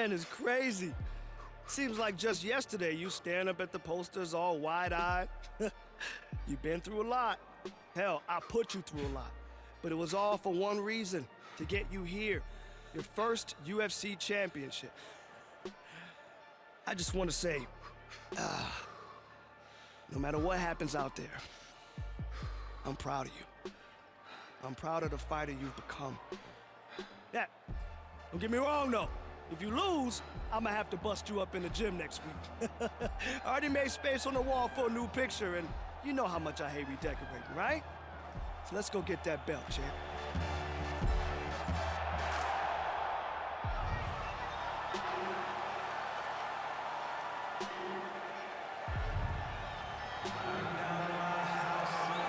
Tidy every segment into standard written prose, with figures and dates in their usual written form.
man is crazy. Seems like just yesterday you staring up at the posters all wide-eyed. You've been through a lot. Hell, I put you through a lot. But it was all for one reason, to get you here. Your first UFC championship. I just want to say, no matter what happens out there, I'm proud of you. I'm proud of the fighter you've become. Yeah, don't get me wrong though. If you lose, I'm gonna have to bust you up in the gym next week. I already made space on the wall for a new picture, and you know how much I hate redecorating, right? So let's go get that belt, champ.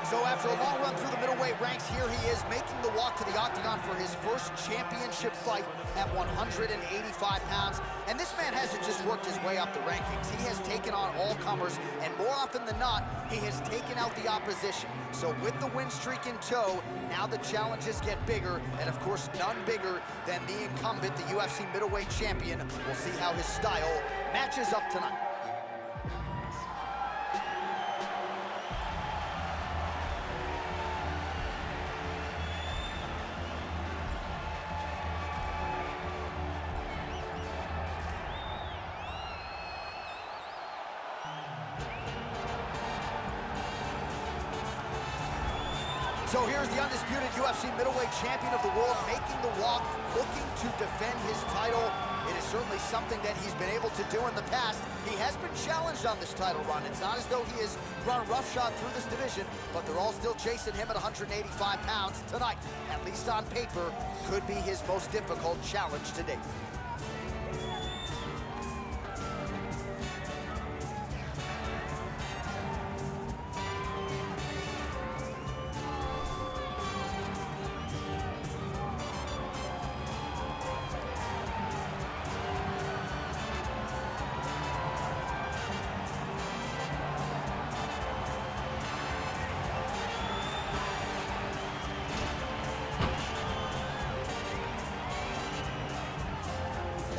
So after a long run through the middleweight ranks, here he is making the walk to the octagon for his first championship fight at 185 pounds. And this man hasn't just worked his way up the rankings. He has taken on all comers, and more often than not, he has taken out the opposition. So with the win streak in tow, now the challenges get bigger, and of course none bigger than the incumbent, the UFC middleweight champion. We'll see how his style matches up tonight. So here's the undisputed UFC middleweight champion of the world making the walk, looking to defend his title. It is certainly something that he's been able to do in the past. He has been challenged on this title run. It's not as though he has run roughshod through this division, but they're all still chasing him at 185 pounds tonight. At least on paper, could be his most difficult challenge to date.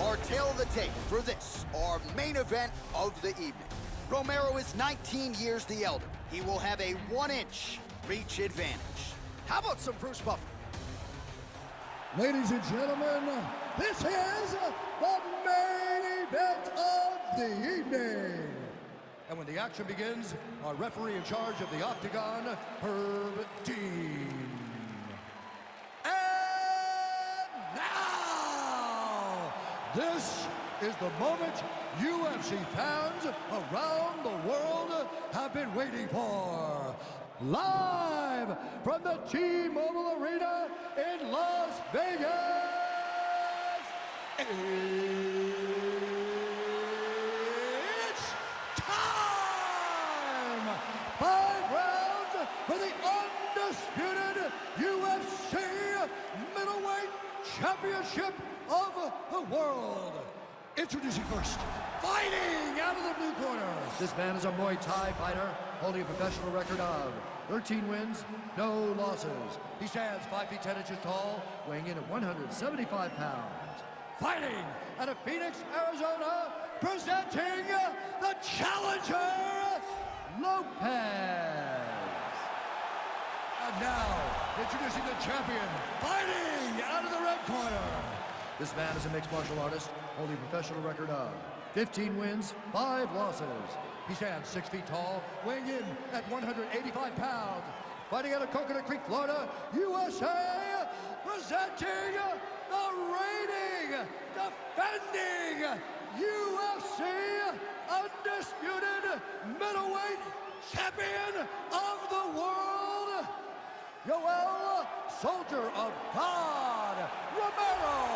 Our tale of the tape for this, our main event of the evening. Romero is 19 years the elder. He will have a 1-inch reach advantage. How about some Bruce Buffer? Ladies and gentlemen, this is the main event of the evening. And when the action begins, our referee in charge of the octagon, Herb Dean. And now, this is the moment UFC fans around the world have been waiting for. Live from the T-Mobile Arena in Las Vegas, it's time! 5 rounds for the undisputed UFC Middleweight Championship of the world. Introducing first, fighting out of the blue corner. This man is a Muay Thai fighter holding a professional record of 13 wins, no losses. He stands 5 feet 10 inches tall, weighing in at 175 pounds. Fighting out of Phoenix, Arizona, presenting the challenger, Lopez. And now, introducing the champion, fighting out of the red corner. This man is a mixed martial artist holding a professional record of 15 wins, 5 losses. He stands 6 feet tall, weighing in at 185 pounds. Fighting out of Coconut Creek, Florida, USA, presenting the reigning, defending UFC undisputed middleweight champion of the world, Yoel Soldier of God Romero.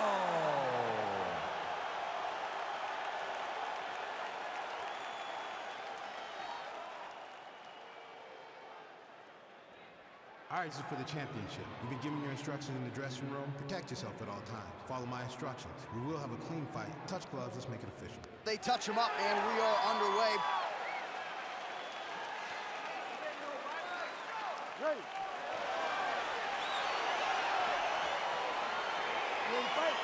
All right, this is for the championship. You've been given your instructions in the dressing room. Protect yourself at all times. Follow my instructions. We will have a clean fight. Touch gloves, let's make it official. They touch him up, and we are underway. Ready. Ready, fight.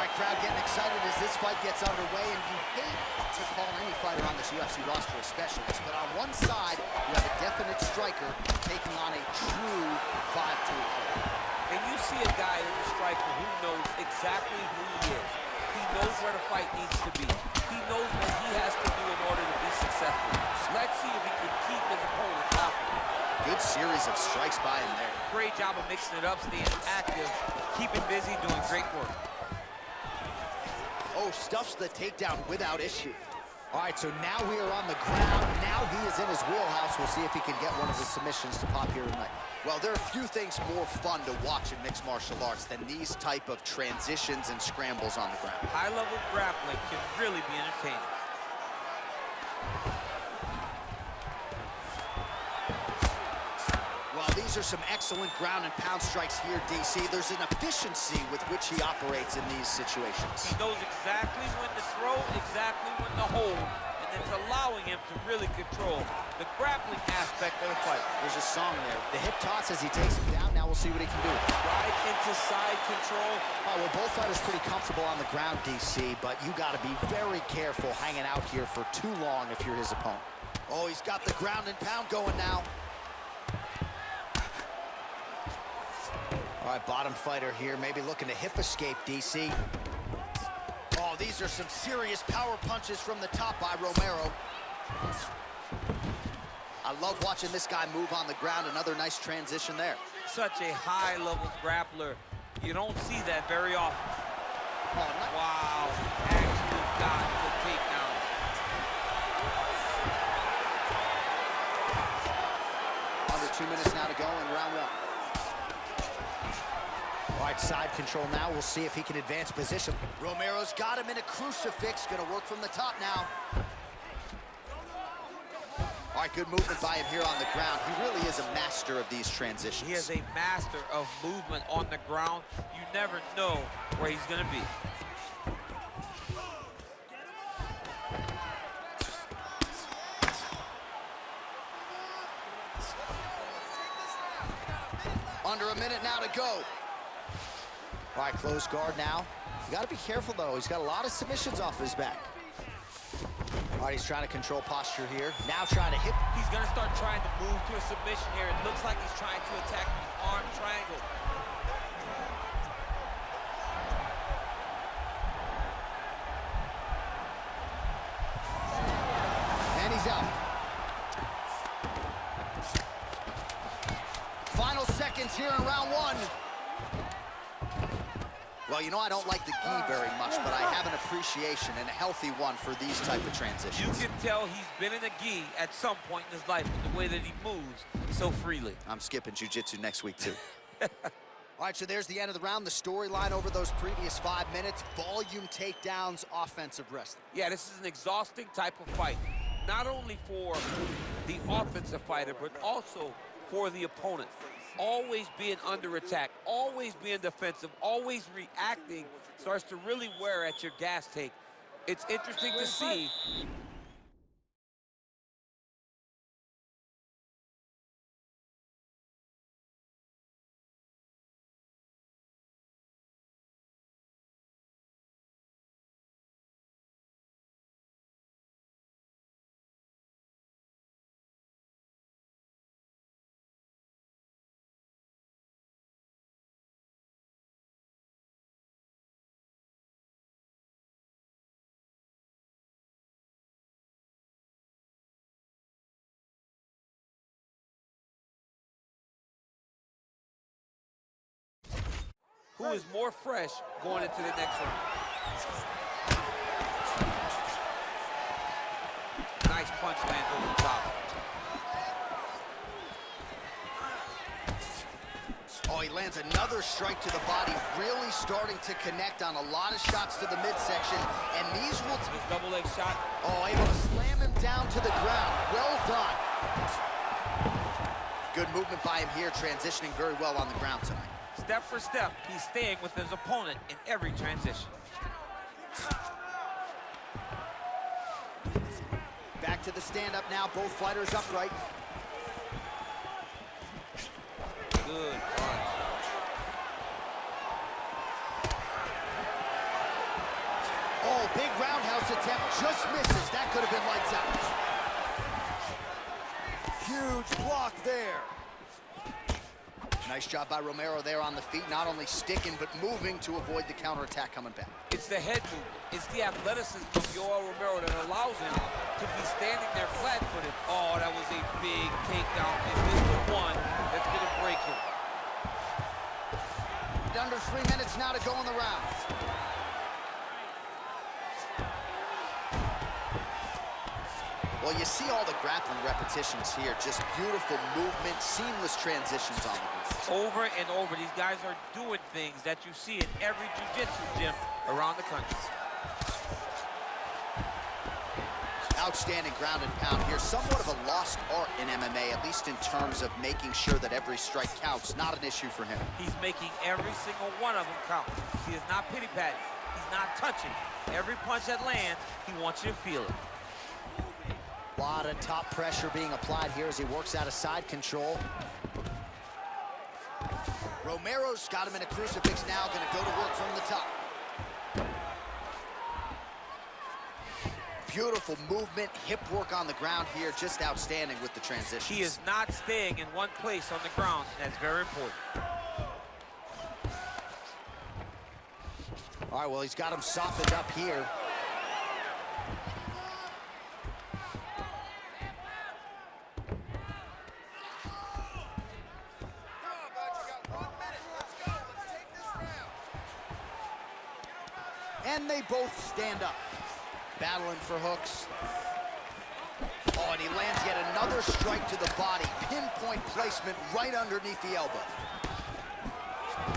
All right, crowd getting excited as this fight gets underway, and you hate to call any fighter on this UFC roster a specialist, but on one side, you have a definite striker taking on a true 5-tool. And you see a guy in the striker who knows exactly who he is. He knows where the fight needs to be. He knows what he has to do in order to be successful. Let's see if he can keep his opponent off of him. Good series of strikes by him there. Great job of mixing it up, staying active, keeping busy, doing great work. Oh, stuffs the takedown without issue. All right, so now we are on the ground. Now he is in his wheelhouse. We'll see if he can get one of his submissions to pop here tonight. Well, there are few things more fun to watch in mixed martial arts than these type of transitions and scrambles on the ground. High-level grappling can really be entertaining. Well, these are some excellent ground and pound strikes here, DC. There's an efficiency with which he operates in these situations. He knows exactly when to throw, exactly when to hold, and it's allowing him to really control the grappling aspect of the fight. There's a song there. The hip toss as he takes him down. Now we'll see what he can do. Right into side control. Oh, well, both fighters pretty comfortable on the ground, DC, but you got to be very careful hanging out here for too long if you're his opponent. Oh, he's got the ground and pound going now. All right, bottom fighter here, maybe looking to hip escape, DC. Oh, these are some serious power punches from the top by Romero. I love watching this guy move on the ground. Another nice transition there. Such a high-level grappler. You don't see that very often. Oh, nice. Wow, actually got the takedown. Under 2 minutes now to go in round one. All right, side control now. We'll see if he can advance position. Romero's got him in a crucifix. Gonna work from the top now. All right, good movement by him here on the ground. He really is a master of these transitions. He is a master of movement on the ground. You never know where he's gonna be. Under a minute now to go. All right, close guard now. You got to be careful, though. He's got a lot of submissions off his back. All right, he's trying to control posture here. Now trying to hit. He's gonna start trying to move to a submission here. It looks like he's trying to attack the arm triangle. And he's out. Final seconds here in round one. Well, you know, I don't like the gi very much, but I have an appreciation and a healthy one for these type of transitions. You can tell he's been in a gi at some point in his life with the way that he moves so freely. I'm skipping jiu-jitsu next week, too. All right, so there's the end of the round. The storyline over those previous 5 minutes. Volume takedowns, offensive wrestling. Yeah, this is an exhausting type of fight. Not only for the offensive fighter, but also for the opponent. Always being under attack, always being defensive, always reacting starts to really wear at your gas tank. It's interesting to see. Who is more fresh going into the next round? Nice punch lands over the top. Oh, he lands another strike to the body, really starting to connect on a lot of shots to the midsection, and these will... This double leg shot. Oh, able to slam him down to the ground. Well done. Good movement by him here, transitioning very well on the ground tonight. Step for step, he's staying with his opponent in every transition. Back to the stand-up now, both fighters upright. Good punch. attempt just misses. That could have been lights out. Huge block there. Nice job by Romero there on the feet, not only sticking, but moving to avoid the counterattack coming back. It's the head movement. It's the athleticism of Yoel Romero that allows him to be standing there flat-footed. Oh, that was a big takedown. Is this the one that's going to break him? Under 3 minutes now to go in the round. Well, you see all the grappling repetitions here. Just beautiful movement, seamless transitions on the ground. Over and over, these guys are doing things that you see in every jiu-jitsu gym around the country. Outstanding ground and pound here. Somewhat of a lost art in MMA, at least in terms of making sure that every strike counts. Not an issue for him. He's making every single one of them count. He is not pity-patting. He's not touching. Every punch that lands, he wants you to feel it. A lot of top pressure being applied here as he works out of side control. Romero's got him in a crucifix now, gonna go to work from the top. Beautiful movement, hip work on the ground here, just outstanding with the transitions. He is not staying in one place on the ground, and that's very important. All right, well, he's got him softened up here. And they both stand up, battling for hooks. Oh, and he lands yet another strike to the body. Pinpoint placement right underneath the elbow.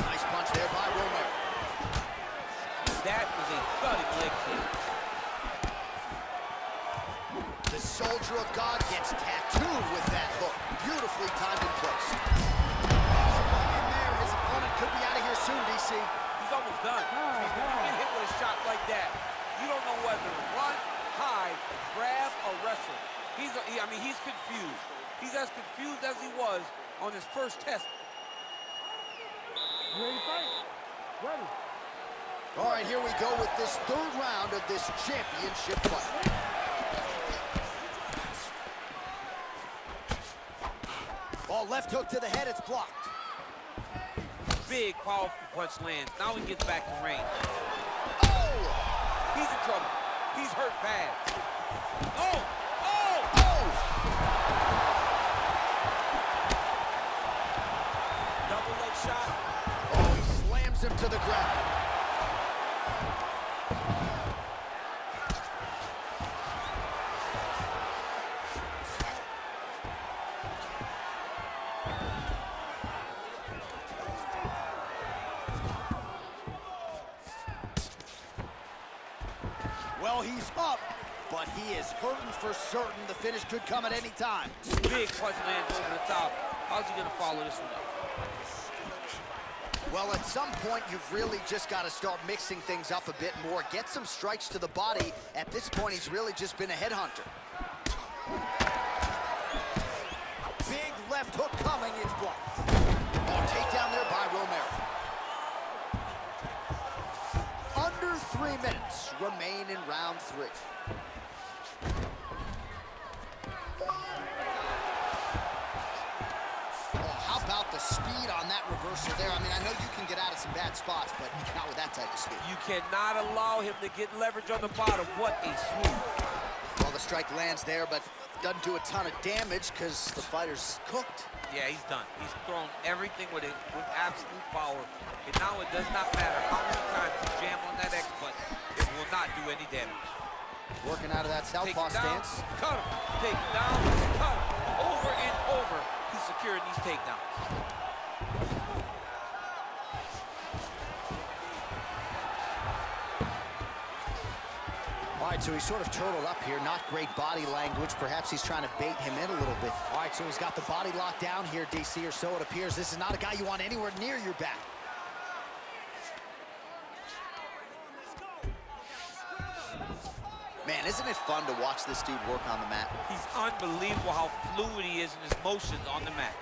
Nice punch there by Romero. That was a thudding leg kick. The soldier of God gets tattooed with that hook. Beautifully timed and placed. In there, his opponent could be out of here soon, DC. He's almost done. When you get hit with a shot like that, you don't know whether to run, hide, grab, or wrestle. He's confused. He's as confused as he was on his first test. Ready to fight? Ready. All right, here we go with this third round of this championship fight. Ball left hook to the head, it's blocked. Big, powerful punch lands. Now he gets back to range. Oh! He's in trouble. He's hurt bad. Oh! Oh! Oh! Double leg shot. Oh, he slams him to the ground. Well, he's up, but he is hurting for certain. The finish could come at any time. Big punch lands over the top. How's he gonna follow this one up? Well, at some point, you've really just got to start mixing things up a bit more. Get some strikes to the body. At this point, he's really just been a headhunter. Big left hook coming, it's blocked. Oh, takedown there by Romero. Under 3 minutes remain in round 3. How about the speed on that reversal there? I mean, I know you can get out of some bad spots, but not with that type of speed. You cannot allow him to get leverage on the bottom. What a swoop. Well, the strike lands there, but doesn't do a ton of damage because the fighter's cooked. Yeah, he's done. He's thrown everything with absolute power. And now it does not matter how many times you jam on that X button. It will not do any damage. Working out of that southpaw stance. Cut him. Take him down. Cut him. Over and over. He's securing these takedowns. All right, so he's sort of turtled up here. Not great body language. Perhaps he's trying to bait him in a little bit. All right, so he's got the body locked down here, DC, or so it appears. This is not a guy you want anywhere near your back. Man, isn't it fun to watch this dude work on the mat? He's unbelievable how fluid he is in his motions on the mat.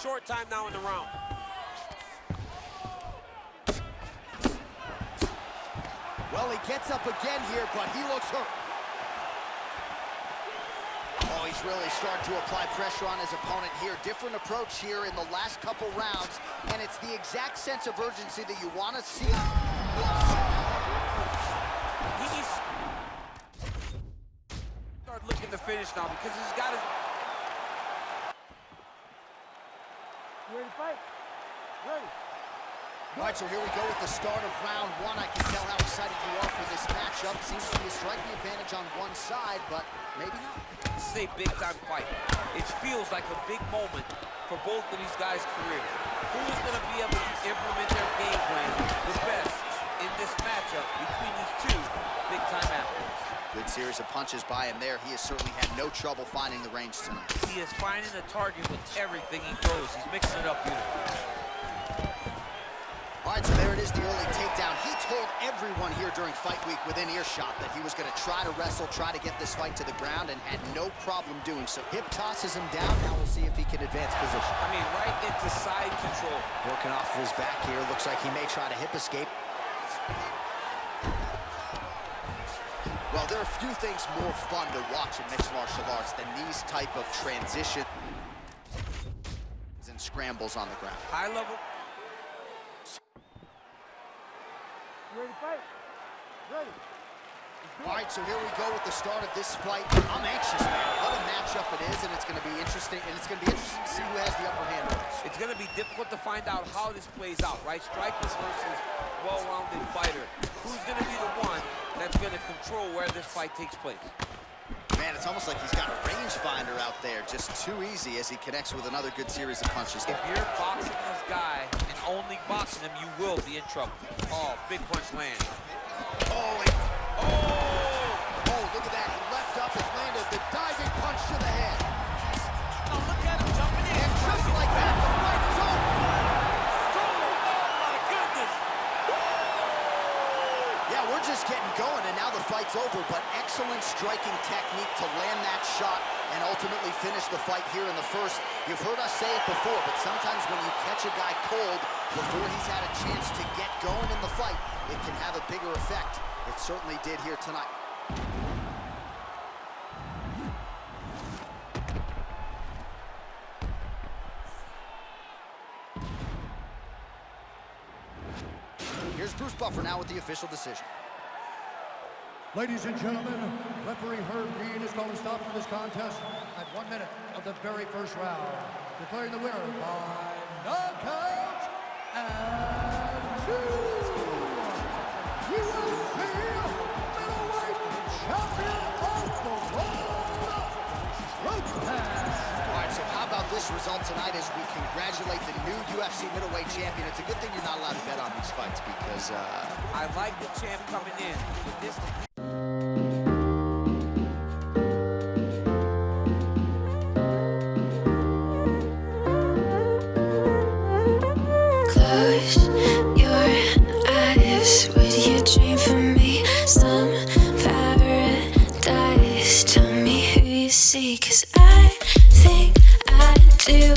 Short time now in the round. Well, Well, he gets up again here, but he looks hurt. Oh, he's really starting to apply pressure on his opponent here. Different approach here in the last couple rounds, and it's the exact sense of urgency that you want to see. He's start looking to finish now because he's got to. You ready to fight? Ready. All right, so here we go with the start of round one. I can tell how excited you are for this matchup. Seems to be a striking advantage on one side, but maybe not. This is a big-time fight. It feels like a big moment for both of these guys' careers. Who's going to be able to implement their game plan the best in this matchup between these two big-time athletes? Good series of punches by him there. He has certainly had no trouble finding the range tonight. He is finding the target with everything he throws. He's mixing it up beautifully. All right, so there it is, the early takedown. He told everyone here during fight week within earshot that he was going to try to wrestle, try to get this fight to the ground, and had no problem doing so. Hip tosses him down. Now we'll see if he can advance position. I mean, right into side control. Working off of his back here. Looks like he may try to hip escape. Well, there are few things more fun to watch in mixed martial arts than these type of transitions and scrambles on the ground. High level. Ready to fight? Ready. All right, so here we go with the start of this fight. I'm anxious, man. What a matchup it is, and it's going to be interesting. And it's going to be interesting to see who has the upper hand. It's going to be difficult to find out how this plays out, right? Strikers versus well-rounded fighter. Who's going to be the one that's going to control where this fight takes place? Man, it's almost like he's got a rangefinder out there. Just too easy as he connects with another good series of punches. If you're boxing this guy and only boxing him, you will be in trouble. Oh, big punch lands. Oh, look at that. He left up and landed the diving punch to the head. Oh, look at him jumping in. And just like that, the fight is over. Oh, my goodness. Yeah, we're just getting going, and now the fight's over, but excellent striking technique to land that shot and ultimately finish the fight here in the first. You've heard us say it before, but sometimes when you catch a guy cold before he's had a chance to get going in the fight, it can have a bigger effect. It certainly did here tonight. Here's Bruce Buffer now with the official decision. Ladies and gentlemen, referee Herb Dean has called a stop to this contest at 1 minute of the very first round, declaring the winner by knockout and UFC middleweight champion of the world, All right, so how about this result tonight as we congratulate the new UFC middleweight champion? It's a good thing you're not allowed to bet on these fights because, I like the champ coming in with this. Close your eyes. Would you dream for me? Some paradise. Tell me who you see, 'cause I think I do.